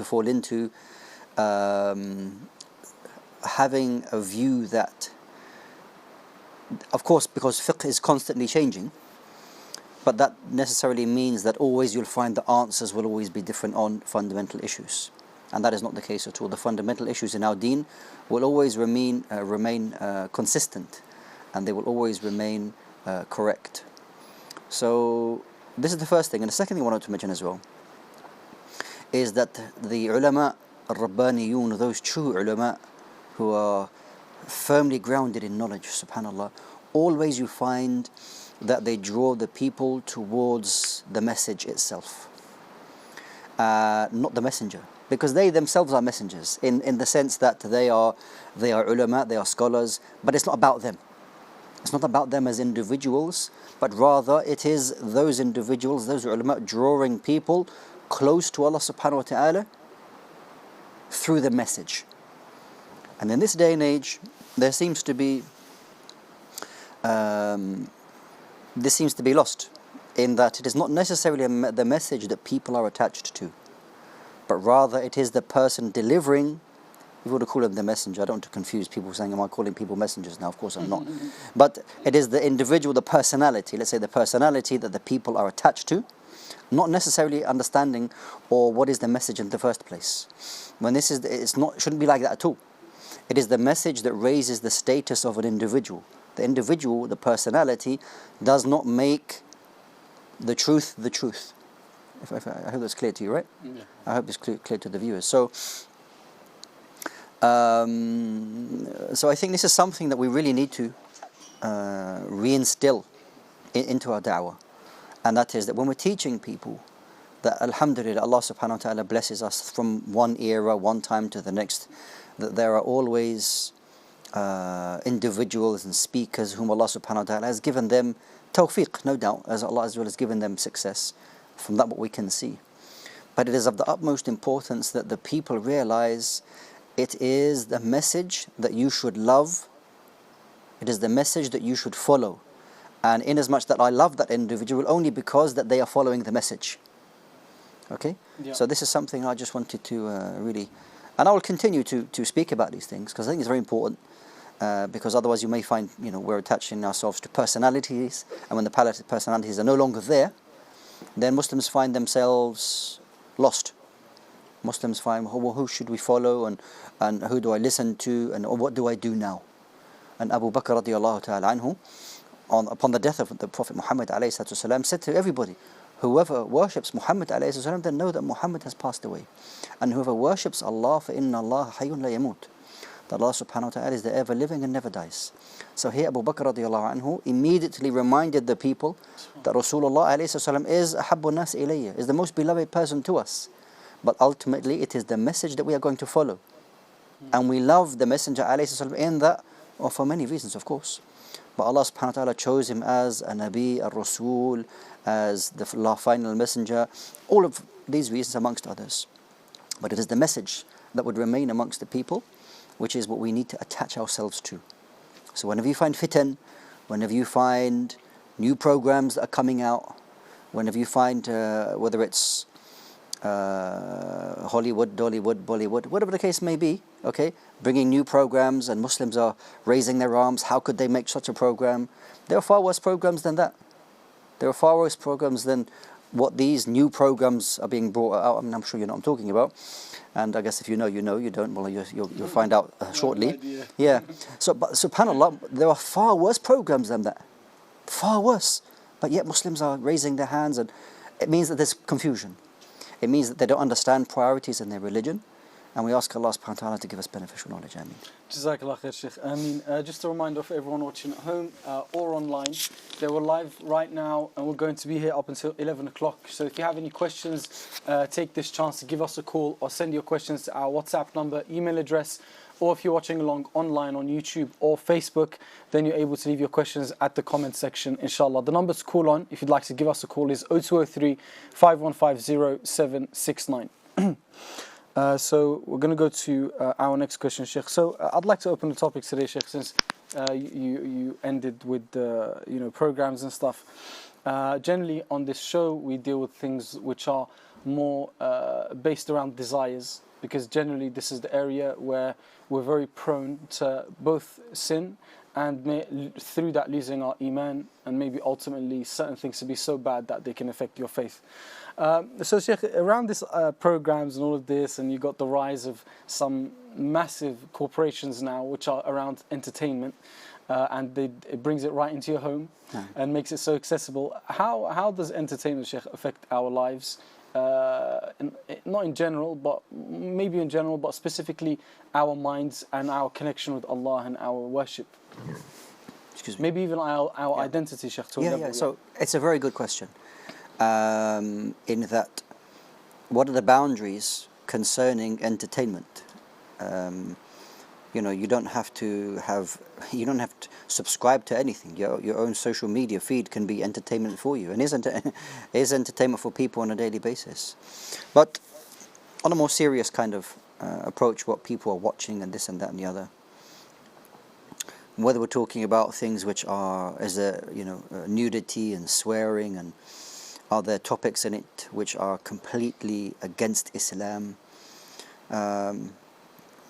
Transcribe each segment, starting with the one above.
fall into having a view that, of course, because fiqh is constantly changing, but that necessarily means that always you'll find the answers will always be different on fundamental issues. And that is not the case at all. The fundamental issues in our deen will always remain consistent, and they will always remain correct. So this is the first thing. And the second thing I wanted to mention as well is that the ulama al-rabbaniyun, those true ulama who are firmly grounded in knowledge, subhanallah, always you find that they draw the people towards the message itself, not the messenger, because they themselves are messengers in the sense that they are ulama, they are scholars, but it's not about them. It's not about them as individuals, but rather it is those individuals, those ulama, drawing people close to Allah subhanahu wa ta'ala through the message. And in this day and age, there seems to be this seems to be lost, in that it is not necessarily the message that people are attached to, but rather it is the person delivering. If you want to call him the messenger, I don't want to confuse people saying, am I calling people messengers now? Of course I'm not. But it is the individual, the personality, let's say the personality that the people are attached to, not necessarily understanding or what is the message in the first place. When this is, shouldn't be like that at all. It is the message that raises the status of an individual. The individual, the personality, does not make the truth the truth. I hope that's clear to you, right? Yeah. I hope it's clear to the viewers. So I think this is something that we really need to reinstill into our da'wah. And that is that when we're teaching people, that alhamdulillah, Allah subhanahu wa ta'ala blesses us from one era, one time to the next, that there are always individuals and speakers whom Allah subhanahu wa ta'ala has given them tawfiq, no doubt, as Allah as well has given them success, from that what we can see. But it is of the utmost importance that the people realize it is the message that you should love, it is the message that you should follow. And inasmuch that I love that individual only because that they are following the message. Okay? Yeah. So this is something I just wanted to really, and I will continue to speak about these things, because I think it's very important, because otherwise you may find, we're attaching ourselves to personalities, and when the personalities are no longer there, then Muslims find themselves lost. Muslims find, well, who should we follow, and who do I listen to, and what do I do now? And Abu Bakr radiallahu ta'ala anhu, upon the death of the Prophet Muhammad ﷺ, said to everybody, whoever worships Muhammad ﷺ, then know that Muhammad has passed away. And whoever worships Allah, فَإِنَّ اللَّهَ حَيٌّ لَا يَمُوتُ, that Allah subhanahu wa ta'ala is the ever living and never dies. So here Abu Bakr radiallahu anhu immediately reminded the people that Rasulullah ﷺ is أَحَبُّ النَّاسِ إِلَيَّ, is the most beloved person to us. But ultimately it is the message that we are going to follow. And we love the Messenger ﷺ in that, for many reasons of course. But Allah subhanahu wa ta'ala chose him as a Nabi, a Rasul, as the final messenger, all of these reasons amongst others. But it is the message that would remain amongst the people, which is what we need to attach ourselves to. So whenever you find fitan, whenever you find new programs that are coming out, whenever you find, whether it's Hollywood, Dollywood, Bollywood, whatever the case may be, okay, bringing new programs and Muslims are raising their arms, how could they make such a program? There are far worse programs than that. There are far worse programs than what these new programs are being brought out. I mean, I'm sure you know what I'm talking about. And I guess if you know, you know. You don't, well, you'll find out shortly. Yeah. So, but subhanAllah, there are far worse programs than that. Far worse. But yet Muslims are raising their hands, and it means that there's confusion. It means that they don't understand priorities in their religion. And we ask Allah subhanahu wa ta'ala to give us beneficial knowledge. Ameen. Jazakallah khair, Shaykh. Just a reminder for everyone watching at home or online, they were live right now, and we're going to be here up until 11 o'clock. So if you have any questions, take this chance to give us a call or send your questions to our WhatsApp number, email address, or if you're watching along online on YouTube or Facebook, then you're able to leave your questions at the comment section, inshallah. The number to call on, if you'd like to give us a call, is 0203 515 0769. So we're going to go to our next question, Shaykh. So I'd like to open the topic today, Shaykh, since you ended with programs and stuff. Generally on this show we deal with things which are more based around desires, because generally this is the area where we're very prone to both sin and through that losing our Eman, and maybe ultimately certain things to be so bad that they can affect your faith. So Shaykh, around this programs and all of this, and you got the rise of some massive corporations now which are around entertainment, and it brings it right into your home and makes it so accessible. How does entertainment, Shaykh, affect our lives? Not in general, but maybe in general, but specifically our minds and our connection with Allah and our worship. Excuse me. Maybe even our identity, Shaykh. So it's a very good question. In that, what are the boundaries concerning entertainment? You don't have to subscribe to anything. Your own social media feed can be entertainment for you, and is entertainment for people on a daily basis. But on a more serious kind of approach, what people are watching and this and that and the other, whether we're talking about things which are nudity and swearing, and are there topics in it which are completely against Islam?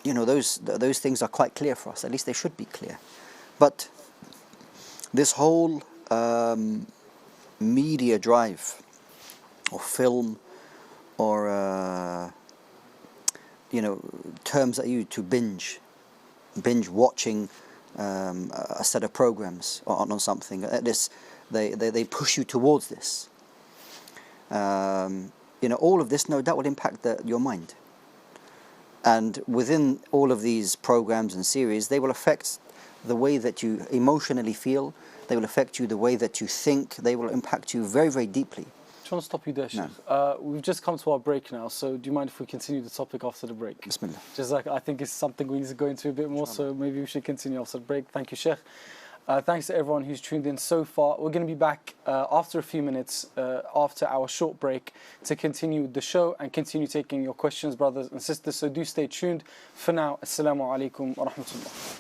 Those things are quite clear for us. At least they should be clear. But this whole media drive, or film, or terms that you to binge watching a set of programs on something. They push you towards this. All of this, no doubt, will impact your mind. And within all of these programs and series, they will affect the way that you emotionally feel. They will affect you the way that you think. They will impact you very, very deeply. I just want to stop you there, Shaykh. We've just come to our break now, so do you mind if we continue the topic after the break? Bismillah. Just like I think it's something we need to go into a bit more, so maybe we should continue after the break. Thank you, Shaykh. Thanks to everyone who's tuned in so far. We're going to be back after a few minutes, after our short break, to continue the show and continue taking your questions, brothers and sisters. So do stay tuned. For now, Assalamu alaikum wa rahmatullah.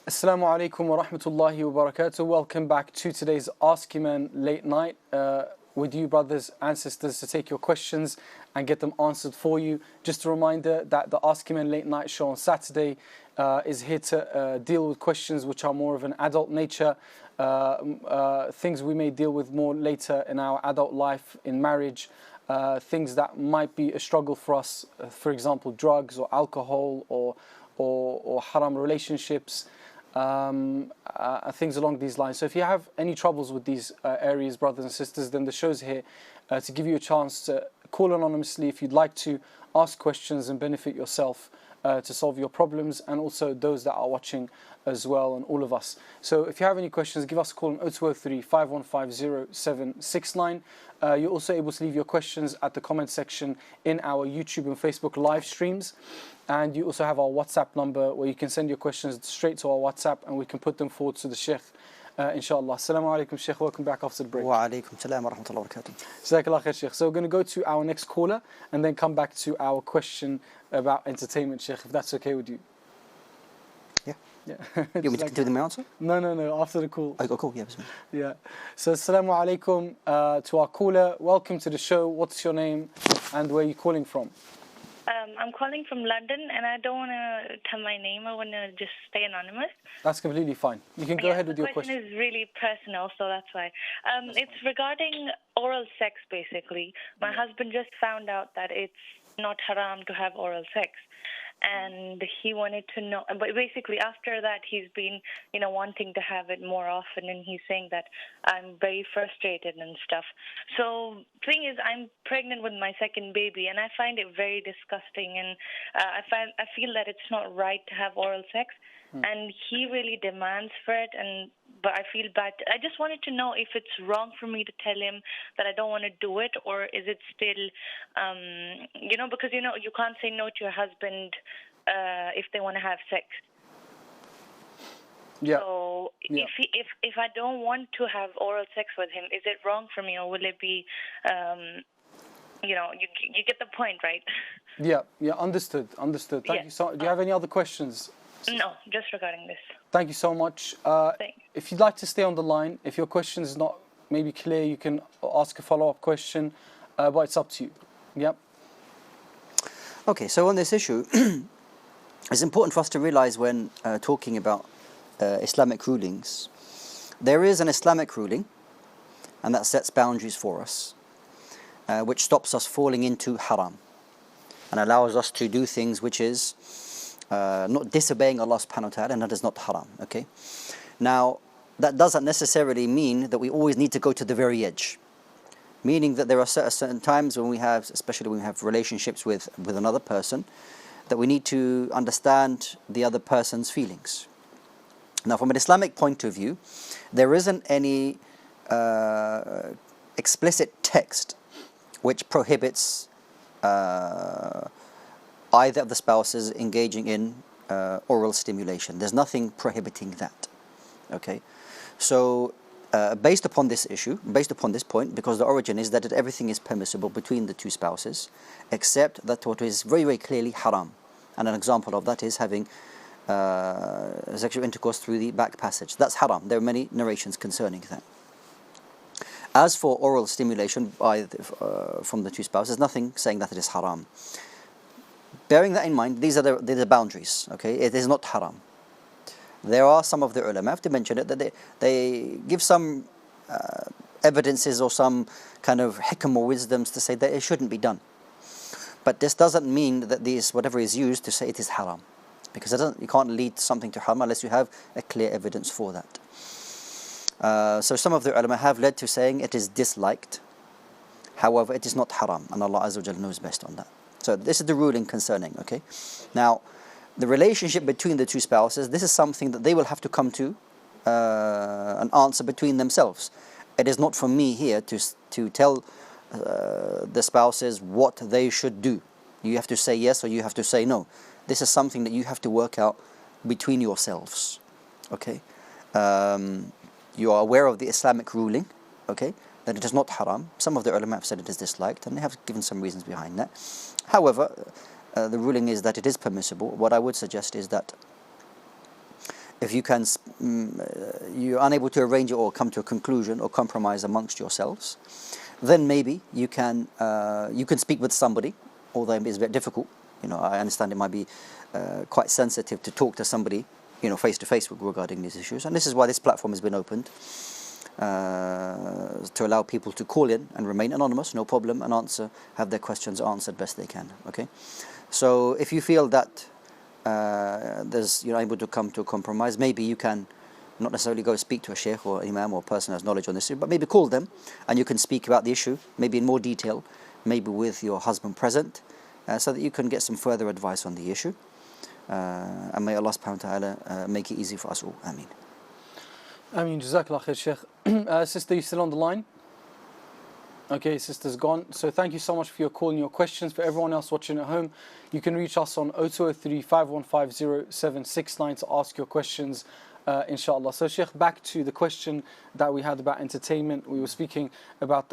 Assalamu alaikum wa rahmatullahi wa barakatuh. Welcome back to today's Ask Eman late night with you brothers and sisters to take your questions and get them answered for you. Just a reminder that the Ask Eman late night show on Saturday is here to deal with questions which are more of an adult nature, things we may deal with more later in our adult life, in marriage, things that might be a struggle for us, for example, drugs or alcohol or haram relationships. Things along these lines. So if you have any troubles with these areas, brothers and sisters, then the show's here to give you a chance to call anonymously if you'd like to ask questions and benefit yourself to solve your problems, and also those that are watching as well, and all of us. So if you have any questions, give us a call on 0203 5150 769. You're also able to leave your questions at the comment section in our YouTube and Facebook live streams. And you also have our WhatsApp number where you can send your questions straight to our WhatsApp and we can put them forward to the Shaykh, inshallah. Assalamu alaikum, Shaykh. Welcome back after the break. Wa alaikum salam wa rahmatullahi wa barakatuh. Jazakallah khair, Shaykh. So we're going to go to our next caller and then come back to our question about entertainment, Shaykh, if that's okay with you. Yeah. Yeah. You want me to continue my answer? No. After the call. Oh, cool. Yeah, bismillah. Yeah. So assalamu alaikum to our caller. Welcome to the show. What's your name and where are you calling from? I'm calling from London, and I don't want to tell my name. I want to just stay anonymous. That's completely fine. You can go ahead with your question. The question is really personal, so that's why. It's regarding oral sex, basically. My husband just found out that it's not haram to have oral sex. And he wanted to know, but basically after that he's been, wanting to have it more often, and he's saying that I'm very frustrated and stuff. So thing is, I'm pregnant with my second baby, and I find it very disgusting, and I feel that it's not right to have oral sex, and he really demands for it, but I feel bad. I just wanted to know if it's wrong for me to tell him that I don't want to do it, or is it still, because you can't say no to your husband if they want to have sex. Yeah. So Yeah. if I don't want to have oral sex with him, is it wrong for me, or will it be, you get the point, right? Yeah. Understood. Thank you so. Do you have any other questions? No, just regarding this. Thank you so much. If you'd like to stay on the line, if your question is not maybe clear, you can ask a follow-up question, but it's up to you. Yep. Okay, so on this issue, it's important for us to realize when talking about Islamic rulings, there is an Islamic ruling, and that sets boundaries for us, which stops us falling into haram, and allows us to do things which is not disobeying Allah subhanahu wa ta'ala, and that is not haram. Okay, now that doesn't necessarily mean that we always need to go to the very edge, meaning that there are certain times when we have, especially when we have relationships with another person, that we need to understand the other person's feelings. Now, from an Islamic point of view, there isn't any explicit text which prohibits either of the spouses engaging in oral stimulation. There's nothing prohibiting that. Okay, so based upon this issue, based upon this point, because the origin is that everything is permissible between the two spouses, except that what is very, very clearly haram. And an example of that is having sexual intercourse through the back passage. That's haram. There are many narrations concerning that. As for oral stimulation from the two spouses, there's nothing saying that it is haram. Bearing that in mind, these are the boundaries. Okay, it is not haram. There are some of the ulama, I have to mention it, that they give some evidences or some kind of hikam or wisdoms to say that it shouldn't be done. But this doesn't mean that whatever is used to say it is haram, because you can't lead something to haram unless you have a clear evidence for that. So some of the ulama have led to saying it is disliked. However, it is not haram, and Allah Azza wa Jalla knows best on that. So this is the ruling concerning. Okay, now the relationship between the two spouses, this is something that they will have to come to an answer between themselves. It is not for me here to tell the spouses what they should do. You have to say yes or you have to say no. This is something that you have to work out between yourselves. Okay, you are aware of the Islamic ruling, okay, that it is not haram. Some of the ulama have said it is disliked, and they have given some reasons behind that. However, the ruling is that it is permissible. What I would suggest is that if you're unable to arrange it or come to a conclusion or compromise amongst yourselves, then maybe you can speak with somebody, although it's very difficult. I understand it might be quite sensitive to talk to somebody, face to face regarding these issues, and this is why this platform has been opened to allow people to call in and remain anonymous, no problem, and have their questions answered best they can. Okay, so if you feel that you're able to come to a compromise, maybe you can not necessarily go speak to a sheikh or imam or person who has knowledge on this issue, but maybe call them and you can speak about the issue, maybe in more detail, maybe with your husband present, so that you can get some further advice on the issue. And may Allah subhanahu wa ta'ala make it easy for us all. Ameen. Ameen. Jazakallah khair, Shaykh. Sister, you still on the line? Okay, sister's gone. So thank you so much for your call and your questions. For everyone else watching at home, you can reach us on 0203 5150 769 to ask your questions, inshallah. So Shaykh, back to the question that we had about entertainment. We were speaking about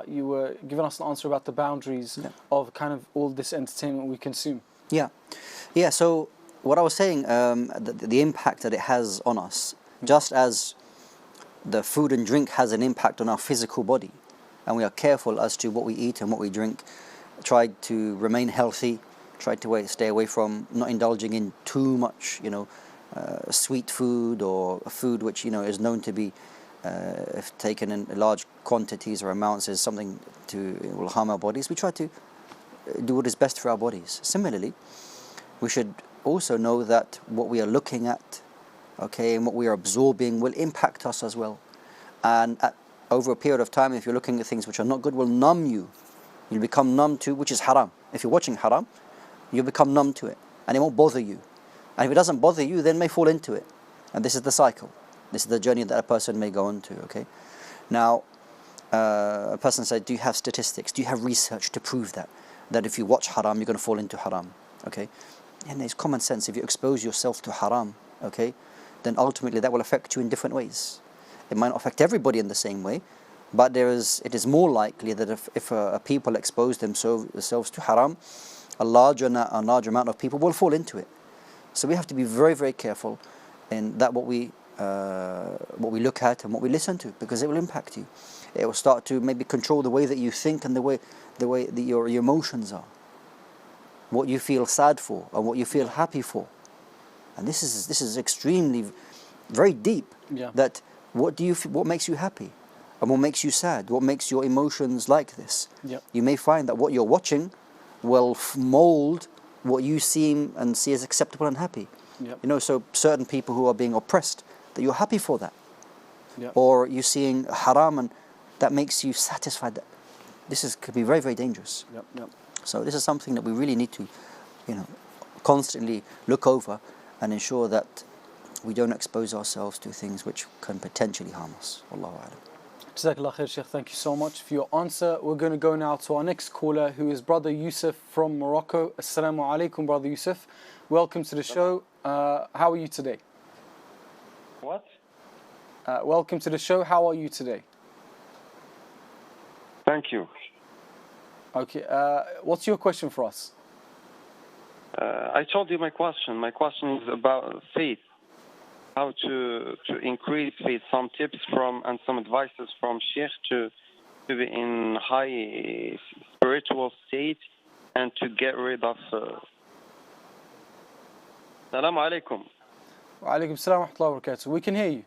you were giving us an answer about the boundaries of kind of all this entertainment we consume. Yeah. So what I was saying, the impact that it has on us, just as the food and drink has an impact on our physical body, and we are careful as to what we eat and what we drink, try to remain healthy, try to stay away from not indulging in too much, sweet food or food which is known to be, if taken in large quantities or amounts, is something it will harm our bodies. We try to do what is best for our bodies. Similarly, we should also know that what we are looking at, and what we are absorbing will impact us as well. And over a period of time, if you're looking at things which are not good, will numb you. You'll become numb to, which is haram. If you're watching haram, you'll become numb to it, and it won't bother you. And if it doesn't bother you, then may fall into it. And this is the cycle. This is the journey that a person may go on to. Okay. Now, a person said, do you have statistics? Do you have research to prove that if you watch haram, you're going to fall into haram? Okay. And there's common sense. If you expose yourself to haram, then ultimately that will affect you in different ways. It might not affect everybody in the same way, but it is more likely that if people expose themselves to haram, a large amount of people will fall into it. So we have to be very, very careful in that what we look at and what we listen to, because it will impact you. It will start to maybe control the way that you think and the way that your emotions are, what you feel sad for and what you feel happy for. And this is extremely, very deep. Yeah. That what makes you happy, and what makes you sad, what makes your emotions like this. Yep. You may find that what you're watching will mold what you see as acceptable and happy. Yep. So certain people who are being oppressed, that you're happy for that. Yep. Or you're seeing haram and that makes you satisfied. Could be very, very dangerous. Yep. So this is something that we really need to, constantly look over and ensure that we don't expose ourselves to things which can potentially harm us. Wallahu a'lam. Jazakallah khair, Shaykh. Thank you so much for your answer. We're going to go now to our next caller, who is Brother Yusuf from Morocco. Assalamu alaikum, Brother Yusuf. Welcome to the show. How are you today? What? Welcome to the show. How are you today? Thank you. Okay. What's your question for us? I told you my question. My question is about faith. How to increase faith. Some tips and some advices from Shaykh to be in high spiritual state and to get rid of. Assalamu alaikum. Wa alaikum salam wa rahmatullahi wa barakatuh. We can hear you.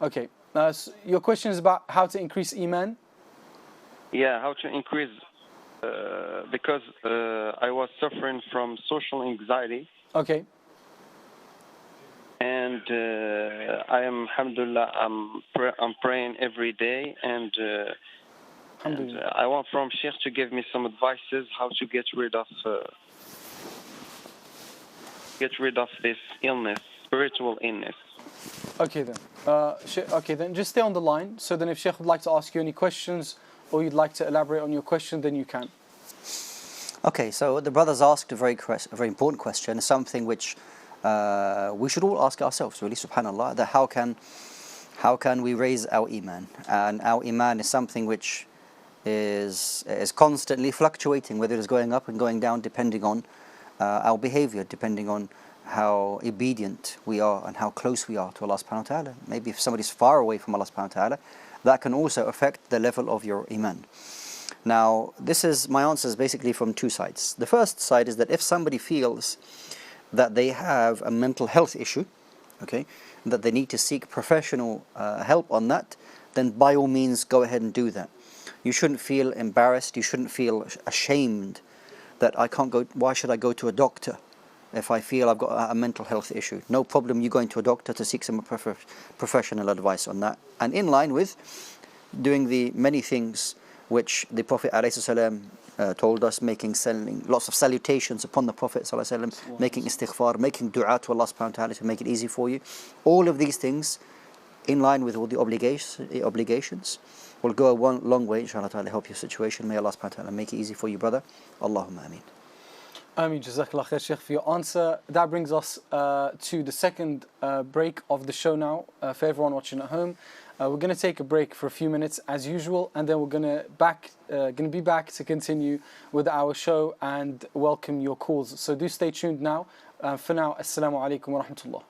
Okay. So your question is about how to increase Eman? Yeah, how to increase. Because I was suffering from social anxiety. Okay. And I am, alhamdulillah, I'm praying every day, and I want from Shaykh to give me some advices how to get rid of this illness, spiritual illness. Okay then. Just stay on the line. So then, if Shaykh would like to ask you any questions, or you'd like to elaborate on your question, then you can. Okay, so the brothers asked a very important question, something which we should all ask ourselves, really, subhanallah, that how can we raise our Eman? And our Eman is something which is constantly fluctuating, whether it is going up and going down, depending on our behavior, depending on how obedient we are and how close we are to Allah subhanahu wa ta'ala. Maybe if somebody's far away from Allah subhanahu wa ta'ala, that can also affect the level of your iman. Now, this is my answer is basically from two sides. The first side is that if somebody feels that they have a mental health issue, okay, that they need to seek professional help on that, then by all means go ahead and do that. You shouldn't feel embarrassed, you shouldn't feel ashamed that I can't go, why should I go to a doctor if I feel I've got a mental health issue? No problem, you going to a doctor to seek some professional advice on that. And in line with doing the many things which the Prophet ﷺ told us, selling lots of salutations upon the Prophet ﷺ, making istighfar, making dua to Allah subhanahu wa ta'ala to make it easy for you. All of these things in line with all the obligations will go a long way, inshallah ta'ala, help your situation. May Allah subhanahu wa ta'ala make it easy for you, brother. Allahumma ameen. Ameen. Jazakallah khair, Shaykh, for your answer. That brings us to the second break of the show now for everyone watching at home. We're going to take a break for a few minutes as usual, and then we're going to be back to continue with our show and welcome your calls. So do stay tuned now. For now, assalamu alaikum wa rahmatullah.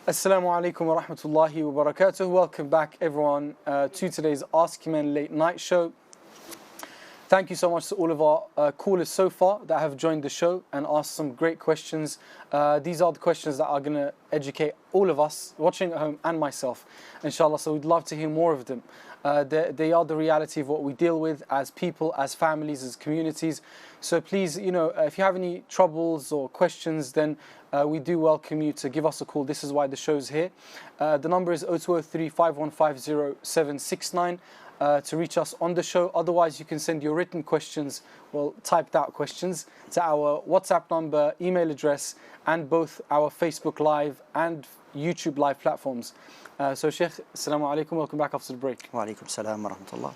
Assalamu alaikum wa rahmatullahi wa barakatuh. Welcome back everyone to today's Ask Eman Late Night Show. Thank you so much to all of our callers so far that have joined the show and asked some great questions. These are the questions that are going to educate all of us watching at home and myself, inshallah. So we'd love to hear more of them. They are the reality of what we deal with as people, as families, as communities. So please, if you have any troubles or questions, then we do welcome you to give us a call. This is why the show's here. The number is 0203 5150 769. To reach us on the show. Otherwise, you can send your written questions, well, typed out questions, to our WhatsApp number, email address, and both our Facebook Live and YouTube Live platforms. So, Shaykh, assalamu alaikum. Welcome back after the break. Wa alaikum salam wa rahmatullah.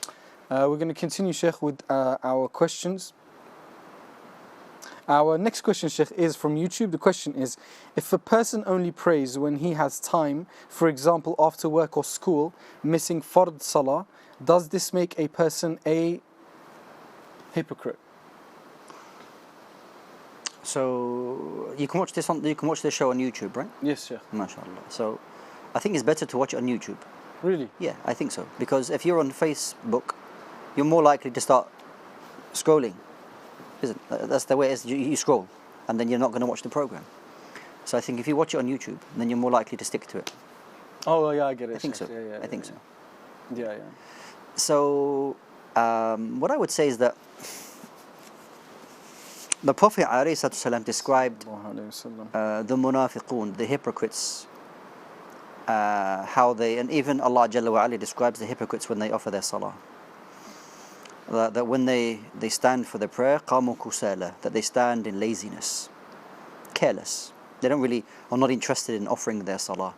We're going to continue, Shaykh, with our questions. Our next question, Shaykh, is from YouTube. The question is, if a person only prays when he has time, for example, after work or school, missing fard salah, does this make a person a hypocrite? So you can watch this show on YouTube, right? Yes, Shaykh. MashaAllah. So I think it's better to watch it on YouTube. Really? Yeah, I think so. Because if you're on Facebook, you're more likely to start scrolling. Isn't it? That's the way it is. You scroll, and then you're not going to watch the program. So I think if you watch it on YouTube, then you're more likely to stick to it. Oh, yeah, I get it. I think so. Yeah, I think so. Yeah. So what I would say is that the Prophet ﷺ described the munafiqun, the hypocrites, how they, and even Allah Jalla wa Ala describes the hypocrites when they offer their salah. That when they stand for their prayer, qamu kusala, that they stand in laziness, careless. They are not interested in offering their salah.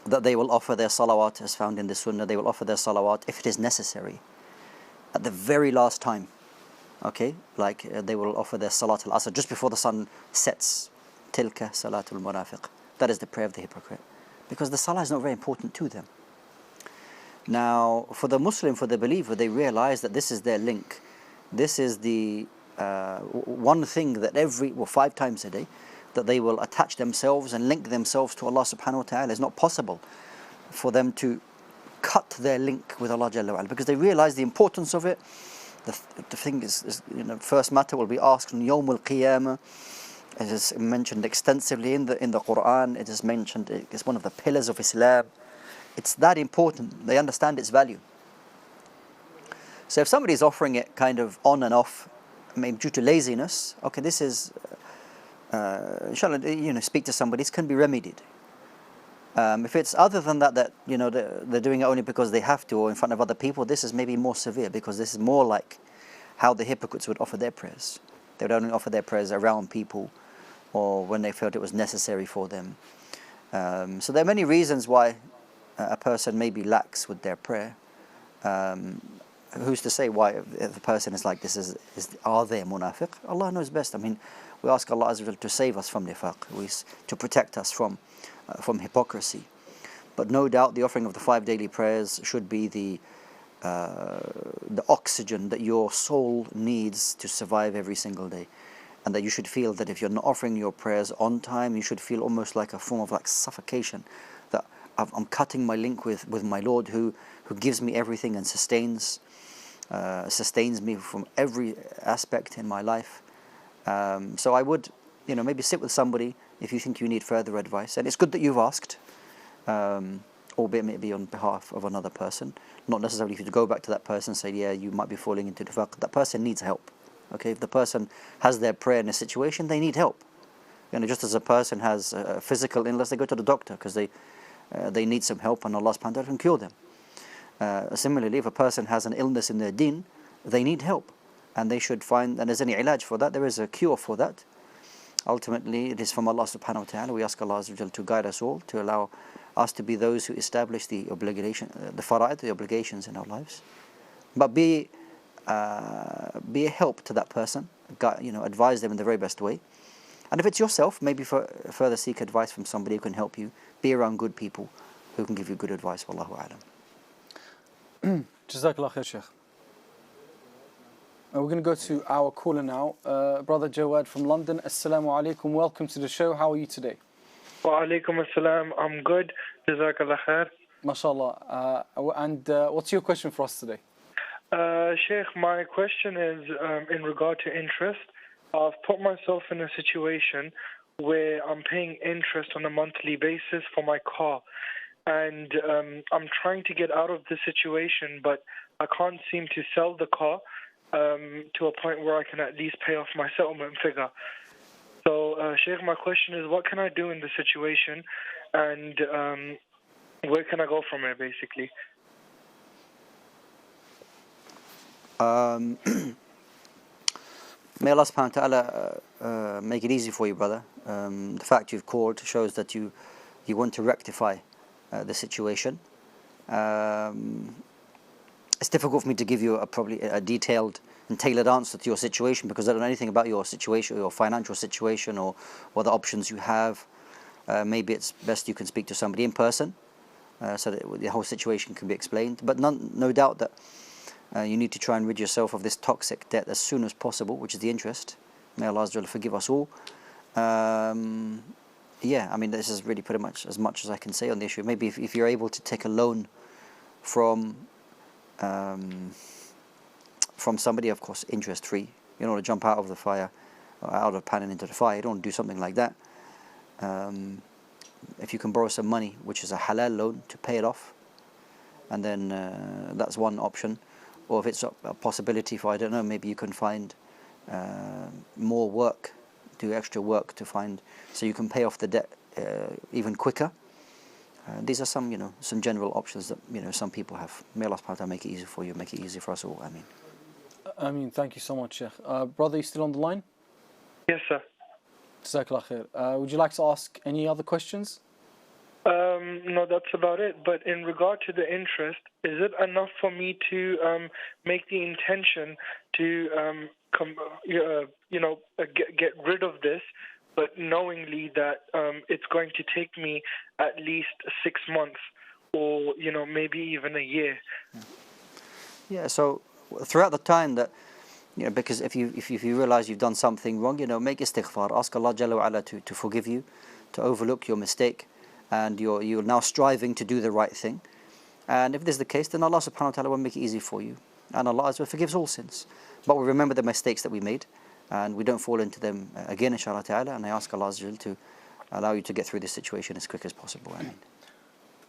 That they will offer their salawat, as found in the sunnah, they will offer their salawat if it is necessary, at the very last time. Okay, like they will offer their salat al-asr just before the sun sets. Tilka salatul munafiq. That is the prayer of the hypocrite, because the salah is not very important to them. Now, for the Muslim, for the believer, they realize that this is their link. This is the one thing that 5 times a day, that they will attach themselves and link themselves to Allah subhanahu wa ta'ala. It's not possible for them to cut their link with Allah Jalla wa Ala, because they realize the importance of it. The thing is, first matter will be asked on Yawm al-Qiyamah. It is mentioned extensively in the Quran. It is mentioned, it's one of the pillars of Islam. It's that important. They understand its value. So if somebody is offering it kind of on and off, maybe due to laziness, okay, this is inshallah, speak to somebody, this can be remedied. If it's other than that, they're doing it only because they have to, or in front of other people, this is maybe more severe, because this is more like how the hypocrites would offer their prayers. They would only offer their prayers around people, or when they felt it was necessary for them. So there are many reasons why a person may be lax with their prayer. Who's to say why if the person is like this? Are they munafiq? Allah knows best. I mean, we ask Allah Azza wa Jalla to save us from nifaq, to protect us from hypocrisy. But no doubt the offering of the 5 daily prayers should be the oxygen that your soul needs to survive every single day. And that you should feel that if you're not offering your prayers on time, you should feel almost like a form of suffocation. That I'm cutting my link with my Lord who gives me everything and sustains me from every aspect in my life. So I would, maybe sit with somebody if you think you need further advice. And it's good that you've asked, albeit maybe on behalf of another person. Not necessarily if you go back to that person and say, yeah, you might be falling into nifaq. That person needs help. Okay, if the person has their prayer in a situation, they need help. Just as a person has a physical illness, they go to the doctor because they need some help, and Allah subhanahu wa ta'ala can cure them. Similarly, if a person has an illness in their deen, they need help, and they should find, and there's any ilaj for that, there is a cure for that. Ultimately, it is from Allah subhanahu wa ta'ala. We ask Allah Azza wa Jalla to guide us all, to allow us to be those who establish the obligation, the fara'id, the obligations in our lives. But be a help to that person, advise them in the very best way. And if it's yourself, maybe further seek advice from somebody who can help you. Be around good people who can give you good advice. Wallahu a'lam. Jazakallah khair, Shaykh. We're going to go to our caller now. Brother Jawad from London. Assalamu alaikum. Welcome to the show. How are you today? Wa alaikum assalam. I'm good. Jazakallah khair. MashaAllah. And what's your question for us today? Shaykh, my question is in regard to interest. I've put myself in a situation where I'm paying interest on a monthly basis for my car. And I'm trying to get out of the situation, but I can't seem to sell the car to a point where I can at least pay off my settlement figure. So, Shaykh, my question is, what can I do in this situation? And where can I go from here, basically? May Allah subhanahu wa ta'ala make it easy for you, brother. The fact you've called shows that you want to rectify the situation. It's difficult for me to give you probably a detailed and tailored answer to your situation because I don't know anything about your situation, your financial situation, or the options you have. Maybe it's best you can speak to somebody in person so that the whole situation can be explained. But no doubt that you need to try and rid yourself of this toxic debt as soon as possible, which is the interest. May Allah Azza wa Jalla forgive us all. Yeah, I mean, this is really pretty much as I can say on the issue. Maybe if you're able to take a loan from somebody, of course, interest-free. You don't want to jump out of the fire, or out of the pan and into the fire. You don't want to do something like that. If you can borrow some money, which is a halal loan, to pay it off, and then that's one option. Or if it's a possibility for, I don't know, maybe you can find more work, do extra work to find, so you can pay off the debt even quicker. These are some general options that some people have. May Allah subhanahu wa ta'ala make it easy for you, make it easy for us all. I mean, thank you so much, Sheikh. Brother, you still on the line? Yes, sir. Jazakallah khair. Would you like to ask any other questions? No, that's about it. But in regard to the interest, is it enough for me to make the intention to get rid of this, but knowingly that it's going to take me at least 6 months, or maybe even a year? Yeah. So throughout the time that because if you realize you've done something wrong, make istighfar, ask Allah Jalla wa Ala to forgive you, to overlook your mistake, and you're now striving to do the right thing. And if this is the case, then Allah subhanahu wa ta'ala will make it easy for you, and Allah Azza wa forgives all sins. But we remember the mistakes that we made, and we don't fall into them again, inshallah ta'ala. And I ask Allah Azza wa to allow you to get through this situation as quick as possible.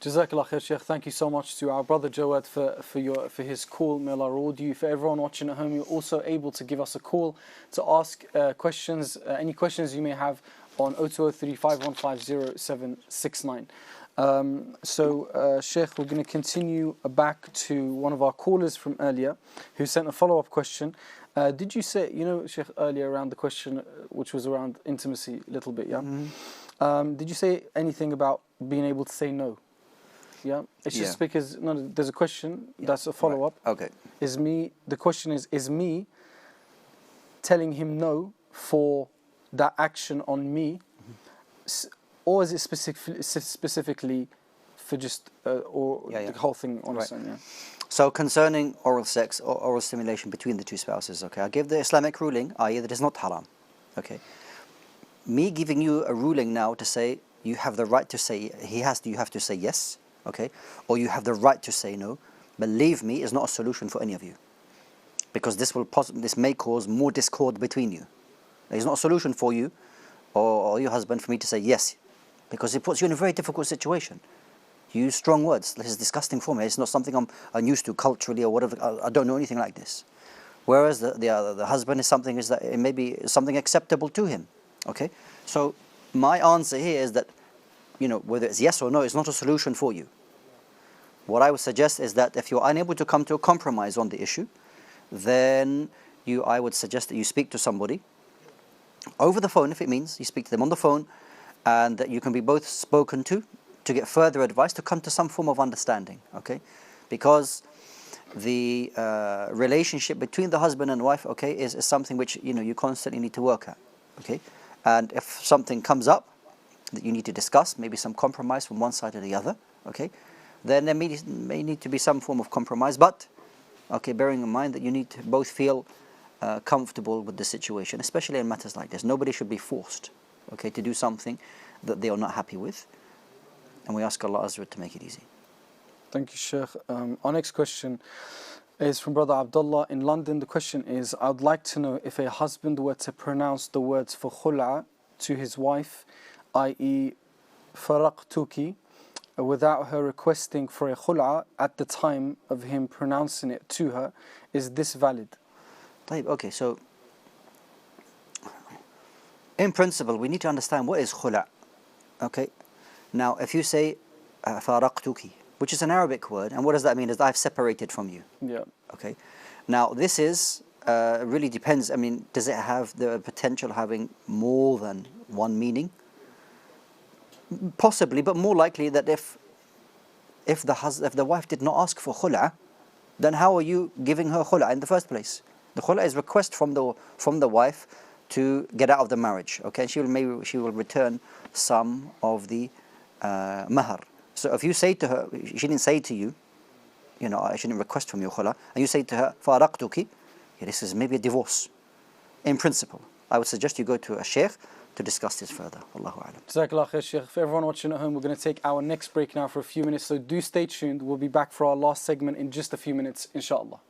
Jazakallah khair, Shaykh. Thank you so much to our brother Jawad for his call. May Allah reward you. For everyone watching at home, you're also able to give us a call to ask questions, any questions you may have on 0203 5150 769. Shaykh, we're going to continue back to one of our callers from earlier who sent a follow-up question. Did you say, Shaykh, earlier around the question which was around intimacy a little bit, yeah? Mm-hmm. Did you say anything about being able to say no? Yeah, it's just because there's a question that's a follow-up. Right. Okay. The question is me telling him no for that action on me, or is it specifically for just the whole thing on its own? Yeah. So concerning oral sex or oral stimulation between the two spouses, okay, I give the Islamic ruling, i.e. that it's not haram. Okay. Me giving you a ruling now to say you have the right to say you have to say yes, okay, or you have the right to say no, believe me, is not a solution for any of you, because this may cause more discord between you. It's not a solution for you or your husband for me to say yes, because it puts you in a very difficult situation. You use strong words. This is disgusting for me. It's not something I'm used to culturally or whatever. I don't know anything like this. Whereas the husband is something that it may be something acceptable to him. Okay, so my answer here is that whether it's yes or no, it's not a solution for you. What I would suggest is that if you're unable to come to a compromise on the issue, then I would suggest that you speak to somebody over the phone, if it means you speak to them on the phone, and that you can be both spoken to get further advice, to come to some form of understanding. Okay, because the relationship between the husband and wife, okay, is something which you constantly need to work at. Okay, and if something comes up that you need to discuss, maybe some compromise from one side or the other, okay, then there may need to be some form of compromise, but okay, bearing in mind that you need to both feel comfortable with the situation, especially in matters like this. Nobody should be forced, okay, to do something that they are not happy with. And we ask Allah Azza wa Jalla to make it easy. Thank you, Shaykh. Our next question is from Brother Abdullah in London. The question is, I would like to know if a husband were to pronounce the words for khul'a to his wife, i.e. faraqtuki, without her requesting for a khul'a at the time of him pronouncing it to her, is this valid? Okay, so in principle, we need to understand what is khula'. Okay, now if you say faraqtuki, which is an Arabic word, and what does that mean? Is I've separated from you. Yeah. Okay, now this is really depends. I mean, does it have the potential of having more than one meaning? Possibly, but more likely that if the wife did not ask for khula', then how are you giving her khula' in the first place? The khula' is request from the wife to get out of the marriage. Okay, she will return some of the mahar. So if you say to her, she didn't say to you, I shouldn't request from you khula', and you say to her, faraqtuki, this is maybe a divorce. In principle, I would suggest you go to a shaykh to discuss this further. Allahu a'lam. Jazakallah khair, Shaykh. For everyone watching at home, we're going to take our next break now for a few minutes, so do stay tuned. We'll be back for our last segment in just a few minutes, inshallah.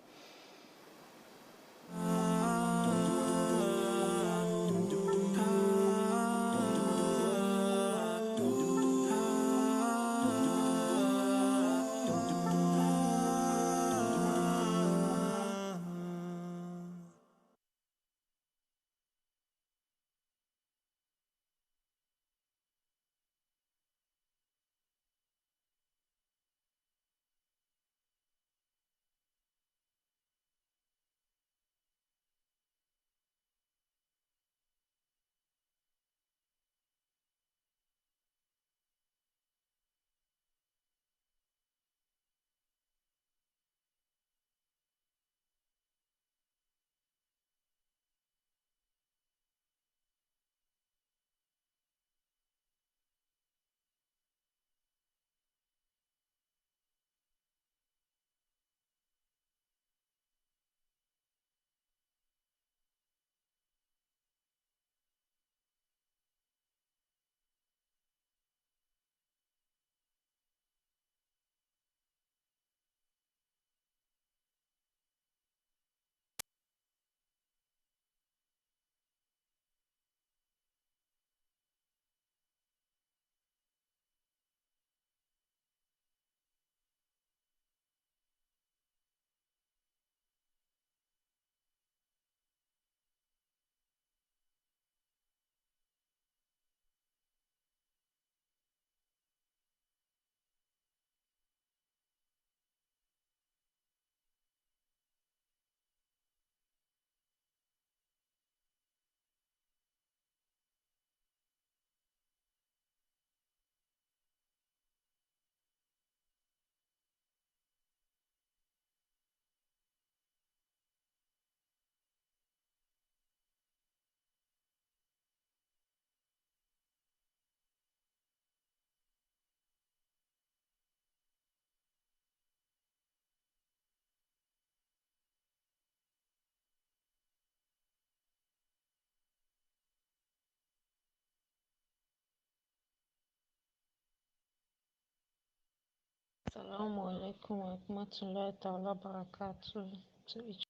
Assalamu alaikum wa rahmatullahi ta'ala barakatuh to each.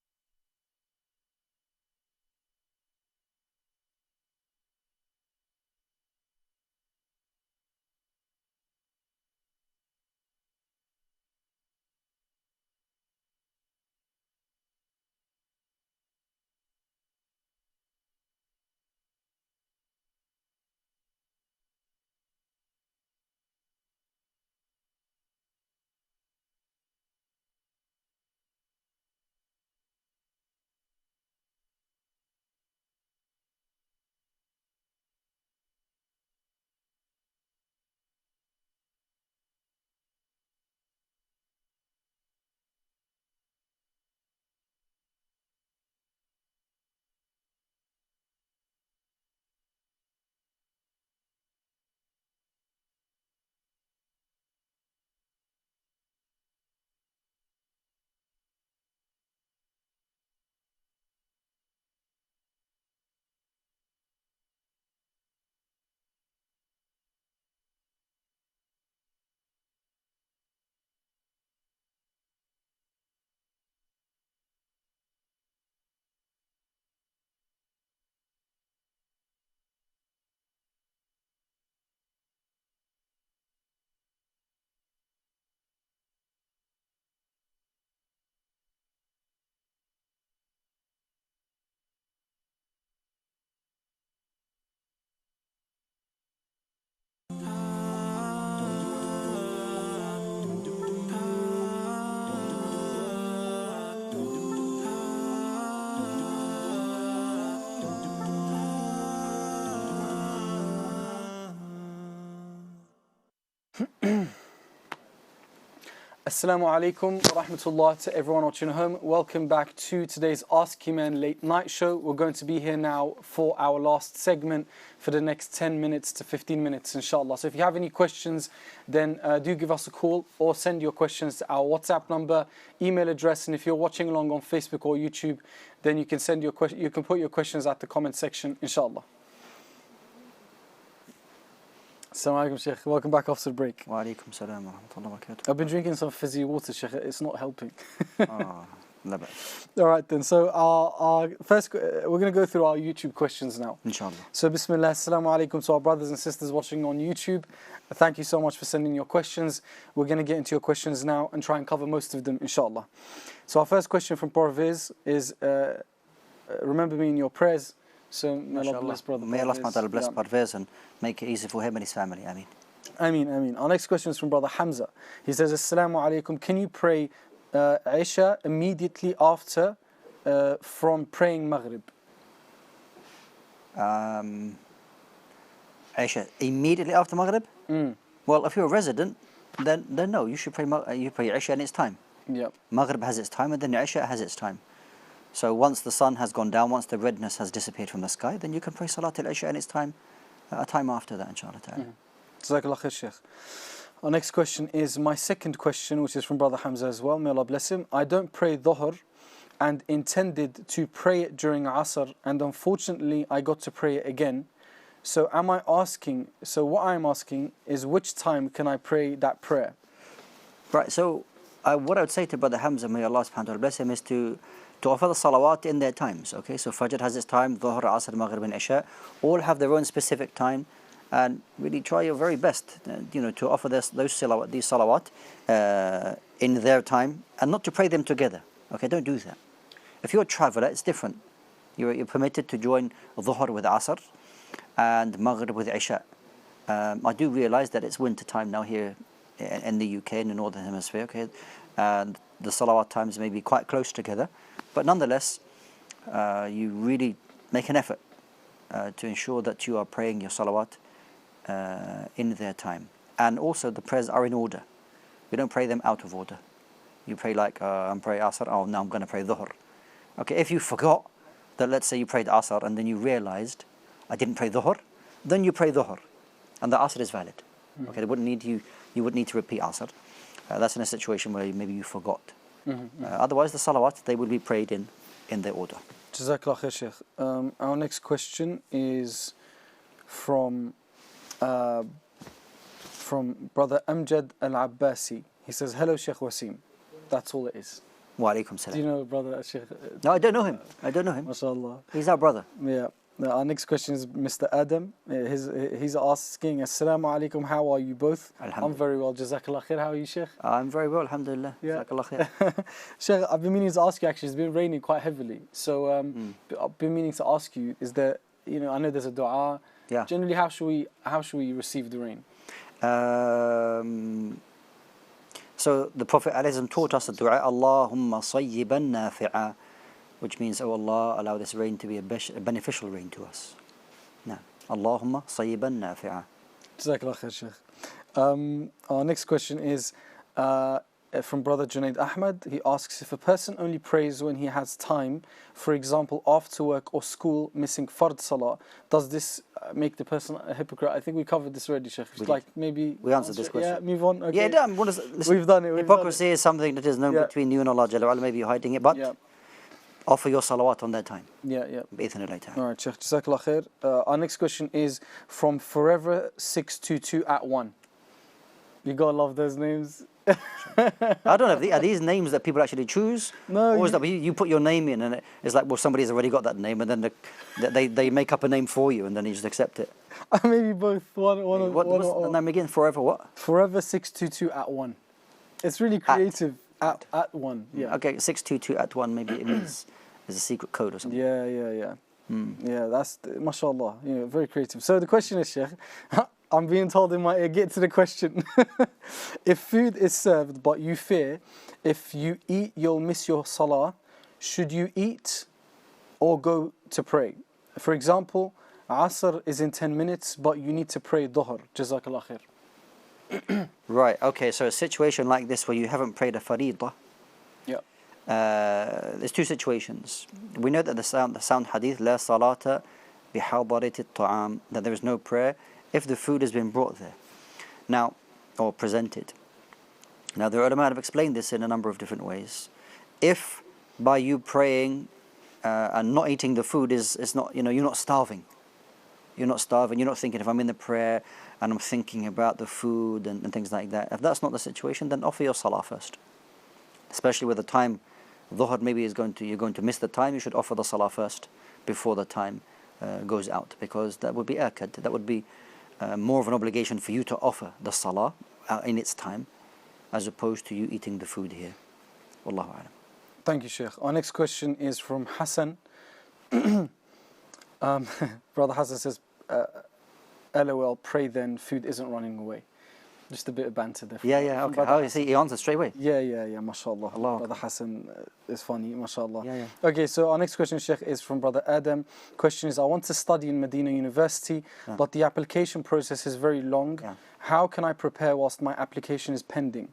Assalamu alaikum wa rahmatullah to everyone watching at home. Welcome back to today's Ask Eman late night show. We're going to be here now for our last segment for the next 10 minutes to 15 minutes, inshallah. So if you have any questions, then do give us a call or send your questions to our WhatsApp number, email address, and if you're watching along on Facebook or YouTube, then you can send your you can put your questions at the comment section, inshallah. Assalamu alaikum, Shaykh. Welcome back after the break. Wa alaikum salam wa rahmatullahi wa barakatuh. I've been drinking some fizzy water, Shaykh. It's not helping. Oh, love it. All right then. So our first, we're going to go through our YouTube questions now. Inshallah. So Bismillah, Assalamu alaikum to our brothers and sisters watching on YouTube. Thank you so much for sending your questions. We're going to get into your questions now and try and cover most of them, inshallah. So our first question from Parvez is, remember me in your prayers. So may Allah bless brother. May Allah subhanahu wa ta'ala bless Yeah. Parvez and make it easy for him and his family. I mean. Ameen. Our next question is from brother Hamza. He says, Assalamu alaikum. Can you pray Isha immediately after from praying Maghrib? Isha immediately after Maghrib? Well, if you're a resident, then no, you should pray Isha in its time. Yep. Maghrib has its time and then Isha has its time. So once the sun has gone down, once the redness has disappeared from the sky, then you can pray Salat al-Isha in its time, a time after that, inshallah ta'ala. Jazakallah khair, Shaykh. Our next question is my second question, which is from brother Hamza as well. May Allah bless him. I don't pray Dhuhr and intended to pray it during Asr, and unfortunately I got to pray it again. So what I'm asking is, which time can I pray that prayer? Right, so what I would say to brother Hamza, may Allah subhanahu wa ta'ala bless him, is to offer the salawat in their times. Okay, so Fajr has its time, Dhuhr, Asr, Maghrib and Isha all have their own specific time, and really try your very best to offer these salawat in their time and not to pray them together. Okay, don't do that. If you're a traveler, it's different. You're permitted to join Dhuhr with Asr and Maghrib with Isha. I do realize that it's winter time now here in the UK, in the Northern Hemisphere, okay, and the salawat times may be quite close together, but nonetheless, you really make an effort to ensure that you are praying your salawat in their time. And also the prayers are in order. We don't pray them out of order. You pray like, I'm praying Asr, oh now I'm going to pray Dhuhr. Okay, if you forgot that, let's say you prayed Asr and then you realized, I didn't pray Dhuhr, then you pray Dhuhr, and the Asr is valid. Okay, you wouldn't need to repeat Asr. That's in a situation where maybe you forgot. Otherwise, the salawat, they will be prayed in their order. Jazakallah khair, Shaykh. Our next question is from brother Amjad Al-Abbasi. He says, hello Shaykh Wasim. That's all it is. Wa alaikum salam. Do you know brother Shaykh? No, I don't know him. MashaAllah. He's our brother. Yeah. Now, our next question is Mr. Adam. He's asking, Assalamu alaikum, how are you both? I'm very well, Jazakallah khair. How are you, Shaykh? I'm very well, alhamdulillah. Yeah. Jazakallah khair. Shaykh, I've been meaning to ask you, actually, it's been raining quite heavily. So I've been meaning to ask you, is there, I know there's a dua. Yeah. Generally, how should we receive the rain? So the Prophet ﷺ taught us the dua, Allahumma sayyiban nafi'a, which means, oh Allah, allow this rain to be a beneficial rain to us. Now, Allahumma sayyiban nafi'a. Jazakallah khair, Shaykh. Our next question is from brother Junaid Ahmad. He asks, if a person only prays when he has time, for example, after work or school, missing fard salah, does this make the person a hypocrite? I think we covered this already, Shaykh. We answered this question. Yeah, move on. Okay. Yeah, listen, we've done it. Hypocrisy is something that is known between you and Allah Jalla wa'ala. Maybe you're hiding it, but offer your salawat on that time. Yeah. All right, Shaykh. Jazakallah khair. Our next question is from Forever 622 at 1. You gotta love those names. I don't know, are these names that people actually choose? No. Or is that you put your name in and it's like, well, somebody's already got that name, and then they make up a name for you and then you just accept it? Maybe both. What's the name again? Forever what? Forever 622 at 1. It's really creative. At 1. Yeah. Okay, 622 at 1, maybe it means there's a secret code or something. Yeah. Yeah, that's, mashallah, very creative. So the question is, Shaykh, I'm being told in my ear, get to the question. If food is served but you fear if you eat you'll miss your salah, should you eat or go to pray? For example, Asr is in 10 minutes but you need to pray Dhuhr. Jazakallah khair. Right, okay, so a situation like this where you haven't prayed a faridah, Yeah. there's two situations. We know that the sound hadith, لا صلاة بحضرة الطعام, that there is no prayer if the food has been brought there. Now, or presented. Now, the ulama have explained this in a number of different ways. If by you praying and not eating the food is not, you're not starving. You're not starving, you're not thinking, if I'm in the prayer and I'm thinking about the food and things like that. If that's not the situation, then offer your salah first. Especially with the time, dhuhr maybe you're going to miss the time, you should offer the salah first before the time goes out. Because that would be akad, that would be more of an obligation for you to offer the salah in its time, as opposed to you eating the food here. Wallahu a'lam. Thank you, Shaykh. Our next question is from Hassan. Brother Hassan says, LOL, pray then, food isn't running away. Just a bit of banter there. Yeah, okay. Oh, you see, he answered straight away. Yeah, mashallah. Allah. Brother Hassan is funny, mashallah. Yeah. Okay, so our next question, Shaykh, is from Brother Adam. Question is, I want to study in Medina University, but the application process is very long. Yeah. How can I prepare whilst my application is pending?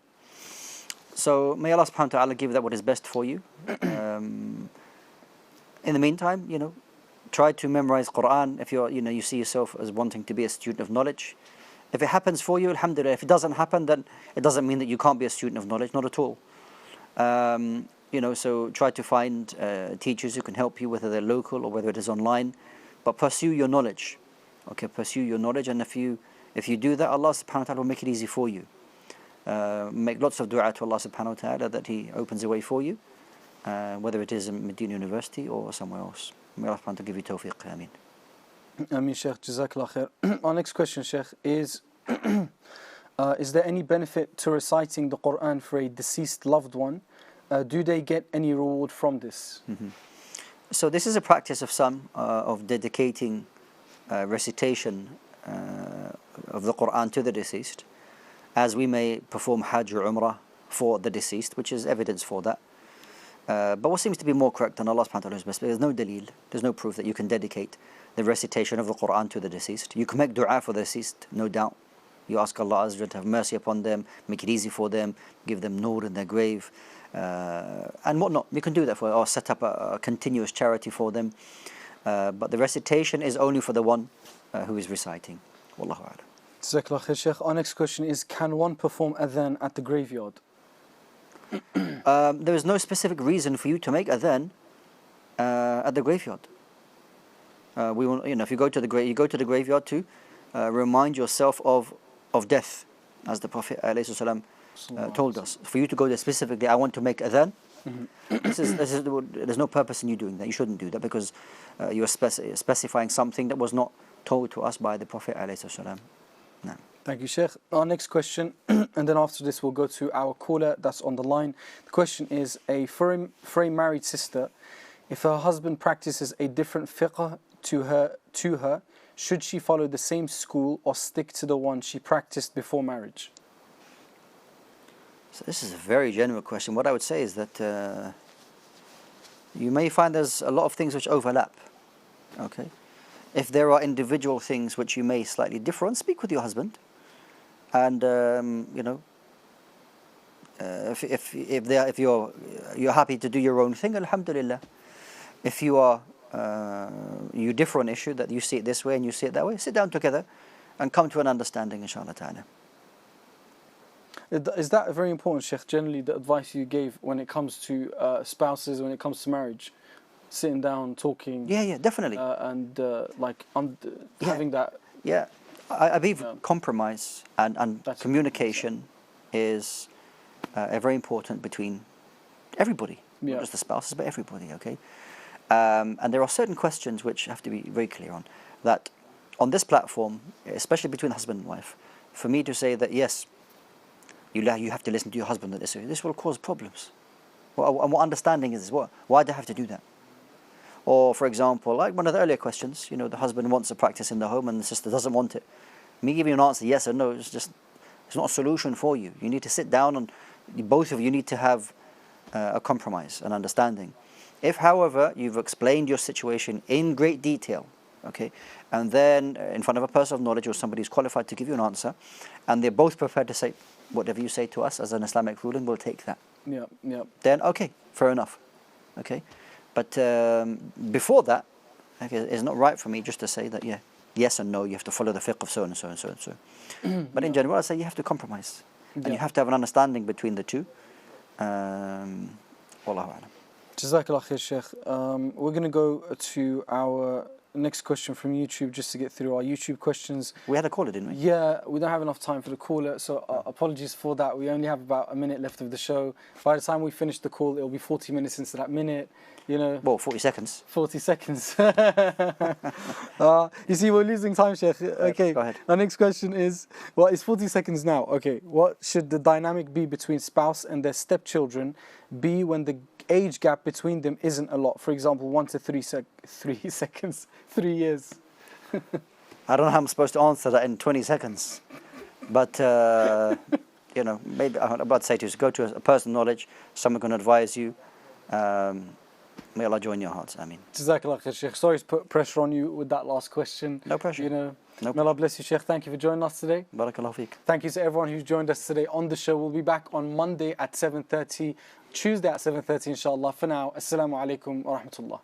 So may Allah subhanahu wa ta'ala give that what is best for you. In the meantime, try to memorize Quran if you see yourself as wanting to be a student of knowledge. If it happens for you, alhamdulillah. If it doesn't happen, then it doesn't mean that you can't be a student of knowledge, not at all. So try to find teachers who can help you, whether they're local or whether it is online, but pursue your knowledge. Okay, pursue your knowledge, and if you do that, Allah subhanahu wa ta'ala will make it easy for you. Make lots of dua to Allah subhanahu wa ta'ala that He opens a way for you, whether it is in Medina University or somewhere else. May Allah subhanahu wa ta'ala give you tawfiq. Ameen. Ameen, Shaykh. Jazakallah khair. Our next question, Shaykh, is there any benefit to reciting the Quran for a deceased loved one? Do they get any reward from this? Mm-hmm. So this is a practice of some of dedicating recitation of the Quran to the deceased, as we may perform Hajj or Umrah for the deceased, which is evidence for that. But what seems to be more correct than Allah subhanahu wa ta'ala is best, there's no dalil, there's no proof that you can dedicate the recitation of the Quran to the deceased. You can make dua for the deceased, no doubt. You ask Allah Azza wa Jalla to have mercy upon them, make it easy for them, give them nur in their grave, and whatnot. You can do that or set up a continuous charity for them. But the recitation is only for the one who is reciting. Wallahu a'lam. Jazakallah khair, Shaykh. Our next question is, can one perform adhan at the graveyard? There is no specific reason for you to make adhan at the graveyard. If you go to the graveyard to remind yourself of death, as the Prophet ﷺ told us. For you to go there specifically, I want to make adhan. There's no purpose in you doing that. You shouldn't do that because you are specifying something that was not told to us by the Prophet ﷺ. No. Thank you, Shaykh. Our next question, and then after this we'll go to our caller that's on the line. The question is, for a married sister, if her husband practices a different fiqh to her, should she follow the same school or stick to the one she practiced before marriage? So this is a very general question. What I would say is that you may find there's a lot of things which overlap. Okay, if there are individual things which you may slightly differ on, speak with your husband. And if you're happy to do your own thing, alhamdulillah. If you differ on issue, that you see it this way and you see it that way, sit down together and come to an understanding, inshallah ta'ala. Is that very important, Shaykh? Generally, the advice you gave when it comes to spouses, when it comes to marriage, sitting down, talking. Yeah, definitely. Having that. Yeah, I believe compromise and communication is very important between everybody, not just the spouses, but everybody. Okay, and there are certain questions which have to be very clear on. That on this platform, especially between husband and wife, for me to say that yes, you have to listen to your husband at this will cause problems. And what understanding is this? Why do I have to do that? Or, for example, like one of the earlier questions, the husband wants a practice in the home and the sister doesn't want it. Me giving you an answer, yes or no, it's not a solution for you. You need to sit down and both of you need to have a compromise, an understanding. If, however, you've explained your situation in great detail, okay, and then in front of a person of knowledge or somebody who's qualified to give you an answer, and they're both prepared to say, whatever you say to us as an Islamic ruling, we'll take that. Yeah, yeah. Then, okay, fair enough. Okay, but before that, okay, it's not right for me just to say that, yeah, yes and no, you have to follow the fiqh of so and so and so and so. But in general, I say you have to compromise. And you have to have an understanding between the two. Wallahu a'lam. Jazakallah khair, Shaykh. We're going to go to our next question from YouTube just to get through our YouTube questions. We had a caller, didn't we? Yeah, we don't have enough time for the caller, so apologies for that. We only have about a minute left of the show. By the time we finish the call, it'll be 40 minutes into that minute. You know, well, 40 seconds. 40 seconds. You see, we're losing time, Shaykh. Okay, go ahead. Our next question is, well, it's 40 seconds now. Okay, what should the dynamic be between spouse and their stepchildren be when the age gap between them isn't a lot? For example, 1 to 3 seconds, 3 years. I don't know how I'm supposed to answer that in 20 seconds. But, you know, maybe I'm about to say to you, go to a person of knowledge, someone can advise you. May Allah join your hearts. Ameen. Jazakallah khair, Shaykh. Sorry to put pressure on you with that last question. No pressure. You know, no may Allah bless you, Shaykh. Thank you for joining us today. Barakallahu feek. Thank you to everyone who's joined us today on the show. We'll be back on Monday at 7:30, Tuesday at 7:30, inshallah. For now, assalamu alaikum wa rahmatullah.